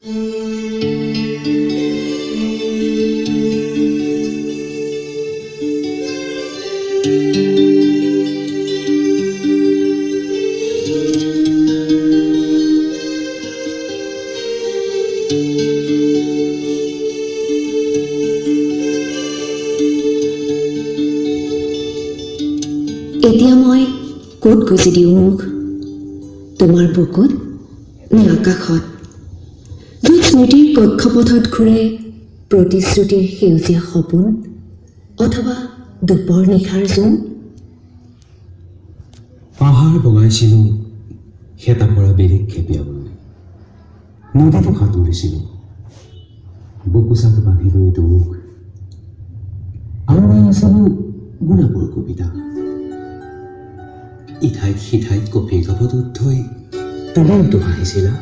এতিয়া মই ক'ত গুজি দিওঁ মুখ, তোমাৰ বুকুত নে আকাশত, য'ত স্মৃতিৰ কক্ষপথত ঘূৰে প্ৰতিশ্ৰুতিৰ সেউজীয়া সপোন, অথবা দুপৰ নিশাৰ জোন। পাহাৰ বগাইছিলোঁ হেতা পৰা বেলেগ খেপিয়াবলৈ, নদীটো সাঁতুৰিছিলোঁ বুকুচাত বান্ধি লৈ দুখ, আৰু মই আছিলোঁ গোলাপৰ কবিতা। ইঠাইত সিঠাইত কফিৰ কাপত উঠৈ তুমিওতো হাঁহিছিলা,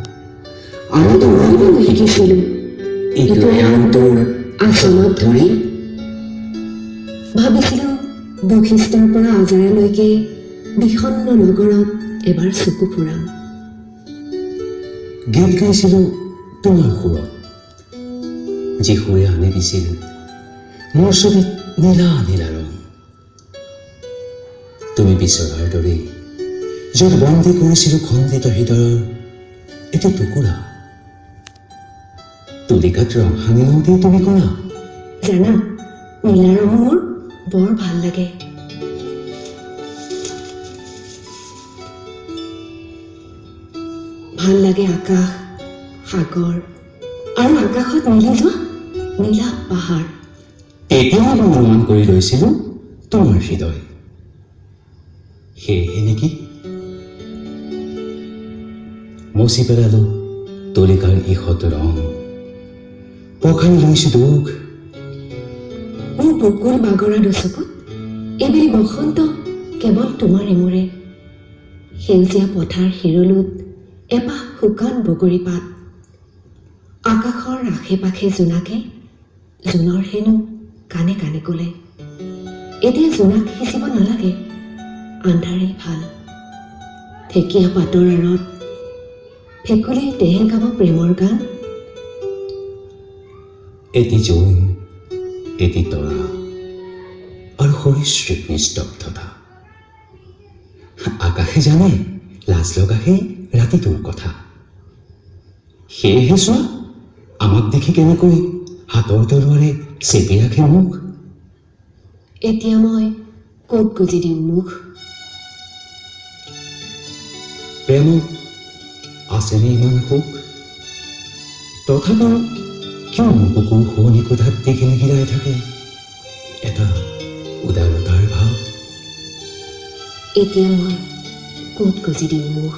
আৰু মইও শিকিছিলোঁ ইটোৱে আনটোৰ আচলত ধৰি। ভাবিছিলোঁ বশিষ্ঠৰ পৰা আজাৰালৈকে বিষণ্ণ নগৰত এবাৰ চকু ফুৰাম। গীত গাইছিলোঁ তোমাৰ সুৰত, যি সুৰে আনি দিছিল মোৰ ছবিত নীলা নীলা ৰং। তুমি বিচৰাৰ দৰে য'ত বন্দী কৰিছিলোঁ খণ্ডিত হৃদয়ৰ এটি টুকুৰা, তুলিকাত ৰং সানি লওঁতে তুমি কৰা। জানা, নীলা ৰং মোৰ বৰ ভাল লাগে। ভাল লাগে আকাশ, সাগৰ, আৰু আকাশত মিলি যোৱা নীলা পাহাৰ। এতিয়াও মই অনুমান কৰি লৈছিলোঁ তোমাৰ হৃদয়, সেয়েহে নেকি মচি পেলালোঁ তলিকাৰ ইহঁত ৰং, পখালি লৈছোঁ দুখ। মোৰ বুকুৰ বাগৰা দুচকুত এইবেলি বসন্ত কেৱল তোমাৰ এমূৰে, সেউজীয়া পথাৰ শিৰলুত এপাহ শুকান বগৰী পাত, আকাশৰ আশে পাশে জোনাকে জোনৰ হেনো কাণে কাণে ক'লে, এতিয়া জোনাক সিঁচিব নালাগে, আন্ধাৰেই ভাল। ঢেকীয়া পাতৰ আঁৰত ভেকুলী দেহে গাব প্ৰেমৰ গান। এটি জোন, এটি তৰা, আৰু সৰীসৃপ নিস্তব্ধতা। আকাশে জানে লাজ লগাহে ৰাতিটোৰ কথা, সেয়েহে চোৱা আমাক দেখি কেনেকৈ হাতৰ তলুৱাৰে চেপি ৰাখে মুখ। এতিয়া মই ক'ত গুজি দিওঁ মুখ। প্ৰেমত আছেনে ইমান সুখ, তথাপিও কিয় মোৰ বুকুৰ শুৱনি কোঠাত গিলাই থাকে এটা উদাৰতাৰ ভাৱ। এতিয়া মই ক'ত গুজি দিওঁ মুখ।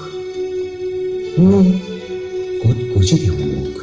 মই ক'ত গুজি দিওঁ মুখ।